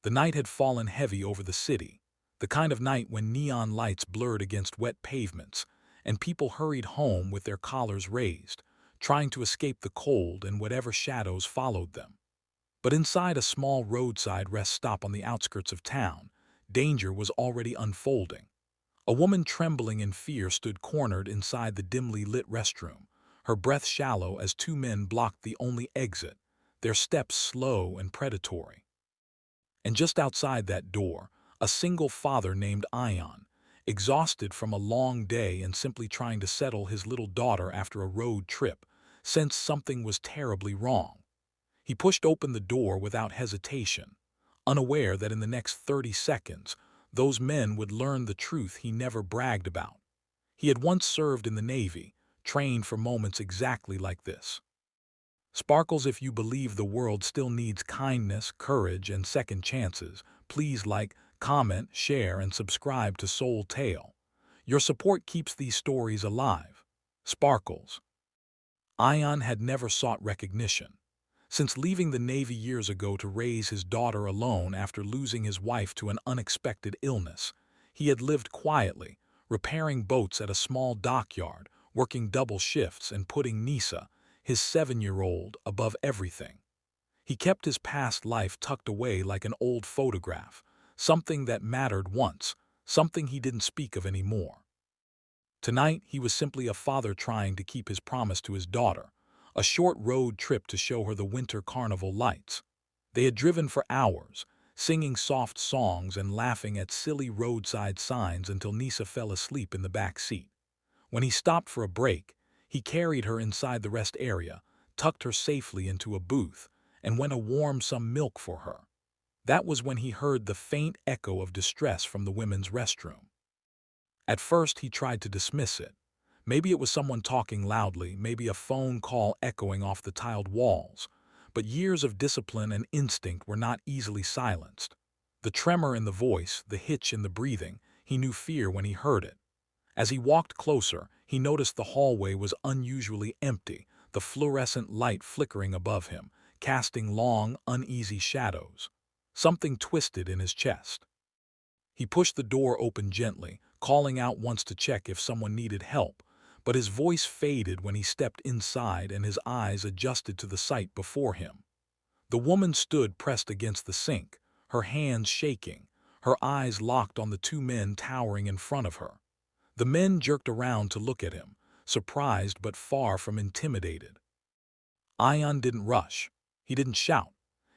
The night had fallen heavy over the city, the kind of night when neon lights blurred against wet pavements, and people hurried home with their collars raised, trying to escape the cold and whatever shadows followed them. But inside a small roadside rest stop on the outskirts of town, danger was already unfolding. A woman trembling in fear stood cornered inside the dimly lit restroom, her breath shallow as two men blocked the only exit, their steps slow and predatory. And just outside that door, a single father named Ion, exhausted from a long day and simply trying to settle his little daughter after a road trip, sensed something was terribly wrong. He pushed open the door without hesitation, unaware that in the next 30 seconds, those men would learn the truth he never bragged about. He had once served in the Navy, trained for moments exactly like this. Sparkles, if you believe the world still needs kindness, courage, and second chances, please like, comment, share, and subscribe to Soul Tale. Your support keeps these stories alive. Sparkles. Ion had never sought recognition. Since leaving the Navy years ago to raise his daughter alone after losing his wife to an unexpected illness, he had lived quietly, repairing boats at a small dockyard, working double shifts and putting Nisa, his 7-year-old, above everything. He kept his past life tucked away like an old photograph, something that mattered once, something he didn't speak of anymore. Tonight, he was simply a father trying to keep his promise to his daughter, a short road trip to show her the winter carnival lights. They had driven for hours, singing soft songs and laughing at silly roadside signs until Nisa fell asleep in the back seat. When he stopped for a break, he carried her inside the rest area, tucked her safely into a booth, and went to warm some milk for her. That was when he heard the faint echo of distress from the women's restroom. At first, he tried to dismiss it. Maybe it was someone talking loudly, maybe a phone call echoing off the tiled walls. But years of discipline and instinct were not easily silenced. The tremor in the voice, the hitch in the breathing, he knew fear when he heard it. As he walked closer, he noticed the hallway was unusually empty, the fluorescent light flickering above him, casting long, uneasy shadows. Something twisted in his chest. He pushed the door open gently, calling out once to check if someone needed help, but his voice faded when he stepped inside and his eyes adjusted to the sight before him. The woman stood pressed against the sink, her hands shaking, her eyes locked on the two men towering in front of her. The men jerked around to look at him, surprised but far from intimidated. Ion didn't rush. He didn't shout.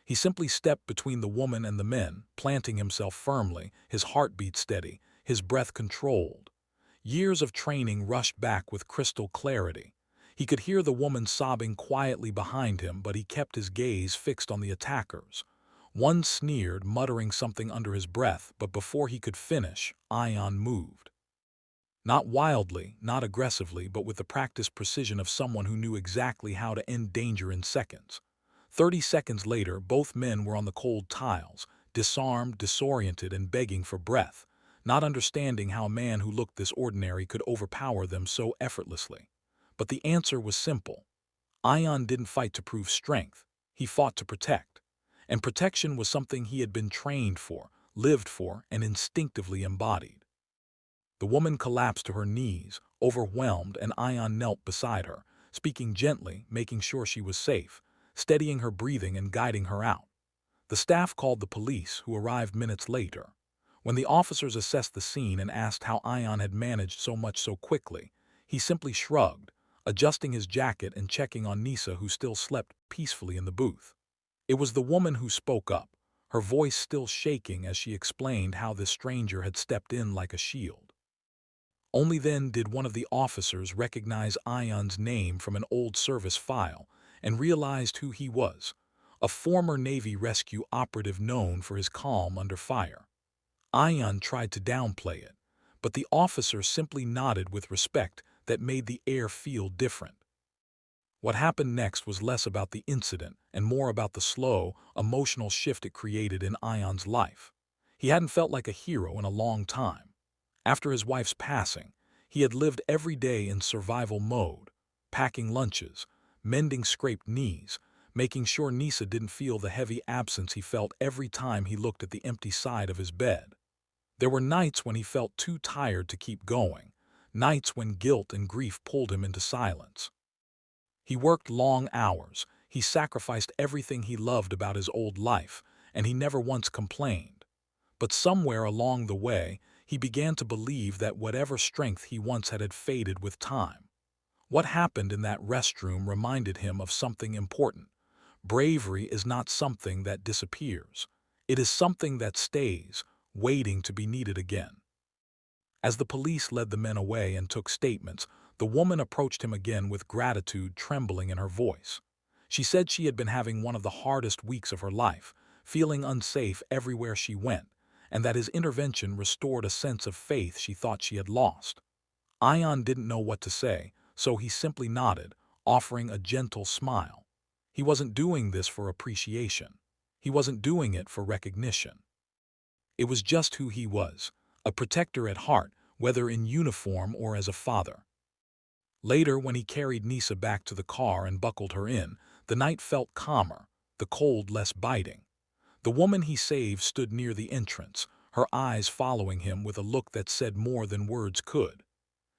He simply stepped between the woman and the men, planting himself firmly, his heartbeat steady, his breath controlled. Years of training rushed back with crystal clarity. He could hear the woman sobbing quietly behind him, but he kept his gaze fixed on the attackers. One sneered, muttering something under his breath, but before he could finish, Ion moved. Not wildly, not aggressively, but with the practiced precision of someone who knew exactly how to end danger in seconds. 30 seconds later, both men were on the cold tiles, disarmed, disoriented, and begging for breath, not understanding how a man who looked this ordinary could overpower them so effortlessly. But the answer was simple. Ion didn't fight to prove strength. He fought to protect. And protection was something he had been trained for, lived for, and instinctively embodied. The woman collapsed to her knees, overwhelmed, and Ion knelt beside her, speaking gently, making sure she was safe, steadying her breathing and guiding her out. The staff called the police, who arrived minutes later. When the officers assessed the scene and asked how Ion had managed so much so quickly, he simply shrugged, adjusting his jacket and checking on Nisa, who still slept peacefully in the booth. It was the woman who spoke up, her voice still shaking as she explained how this stranger had stepped in like a shield. Only then did one of the officers recognize Ion's name from an old service file and realized who he was, a former Navy rescue operative known for his calm under fire. Ion tried to downplay it, but the officer simply nodded with respect that made the air feel different. What happened next was less about the incident and more about the slow, emotional shift it created in Ion's life. He hadn't felt like a hero in a long time. After his wife's passing, he had lived every day in survival mode, packing lunches, mending scraped knees, making sure Nisa didn't feel the heavy absence he felt every time he looked at the empty side of his bed. There were nights when he felt too tired to keep going, nights when guilt and grief pulled him into silence. He worked long hours, he sacrificed everything he loved about his old life, and he never once complained. But somewhere along the way, he began to believe that whatever strength he once had faded with time. What happened in that restroom reminded him of something important. Bravery is not something that disappears. It is something that stays, waiting to be needed again. As the police led the men away and took statements, the woman approached him again with gratitude trembling in her voice. She said she had been having one of the hardest weeks of her life, feeling unsafe everywhere she went, and that his intervention restored a sense of faith she thought she had lost. Ion didn't know what to say, so he simply nodded, offering a gentle smile. He wasn't doing this for appreciation. He wasn't doing it for recognition. It was just who he was, a protector at heart, whether in uniform or as a father. Later, when he carried Nisa back to the car and buckled her in, the night felt calmer, the cold less biting. The woman he saved stood near the entrance, her eyes following him with a look that said more than words could.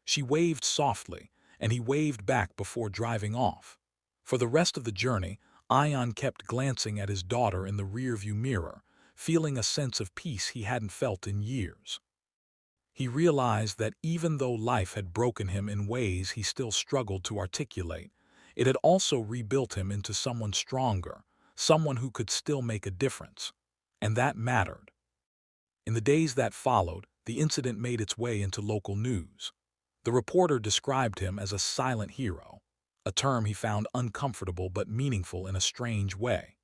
She waved softly, and he waved back before driving off. For the rest of the journey, Ion kept glancing at his daughter in the rearview mirror, feeling a sense of peace he hadn't felt in years. He realized that even though life had broken him in ways he still struggled to articulate, it had also rebuilt him into someone stronger, someone who could still make a difference. And that mattered. In the days that followed, the incident made its way into local news. The reporter described him as a silent hero, a term he found uncomfortable but meaningful in a strange way.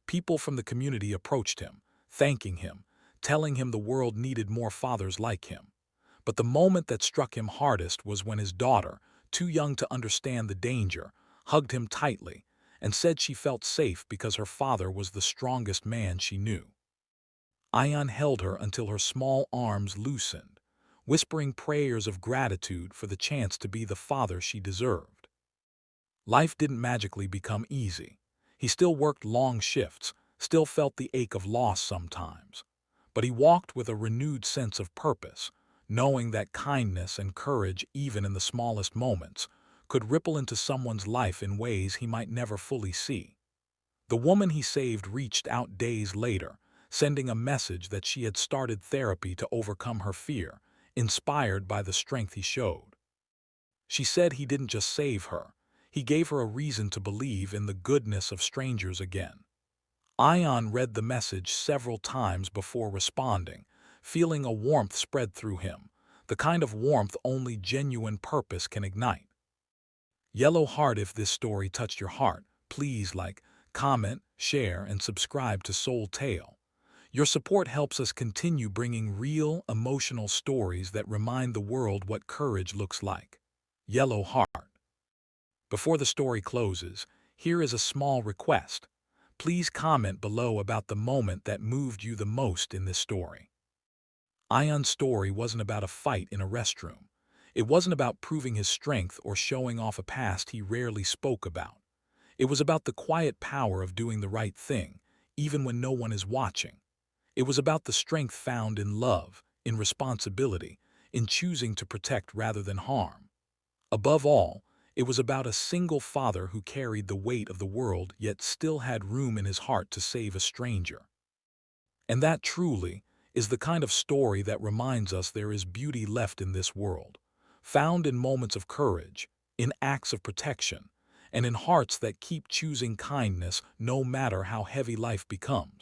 People from the community approached him, thanking him, telling him the world needed more fathers like him. But the moment that struck him hardest was when his daughter, too young to understand the danger, hugged him tightly and said she felt safe because her father was the strongest man she knew. Ion held her until her small arms loosened, whispering prayers of gratitude for the chance to be the father she deserved. Life didn't magically become easy. He still worked long shifts, still felt the ache of loss sometimes. But he walked with a renewed sense of purpose, knowing that kindness and courage, even in the smallest moments, could ripple into someone's life in ways he might never fully see. The woman he saved reached out days later, sending a message that she had started therapy to overcome her fear, inspired by the strength he showed. She said he didn't just save her, he gave her a reason to believe in the goodness of strangers again. Ion read the message several times before responding, feeling a warmth spread through him, the kind of warmth only genuine purpose can ignite. Yellow heart, if this story touched your heart, please like, comment, share, and subscribe to Soul Tale. Your support helps us continue bringing real, emotional stories that remind the world what courage looks like. Yellow heart. Before the story closes, here is a small request. Please comment below about the moment that moved you the most in this story. Ion's story wasn't about a fight in a restroom. It wasn't about proving his strength or showing off a past he rarely spoke about. It was about the quiet power of doing the right thing, even when no one is watching. It was about the strength found in love, in responsibility, in choosing to protect rather than harm. Above all, it was about a single father who carried the weight of the world yet still had room in his heart to save a stranger. And that truly is the kind of story that reminds us there is beauty left in this world, found in moments of courage, in acts of protection, and in hearts that keep choosing kindness no matter how heavy life becomes.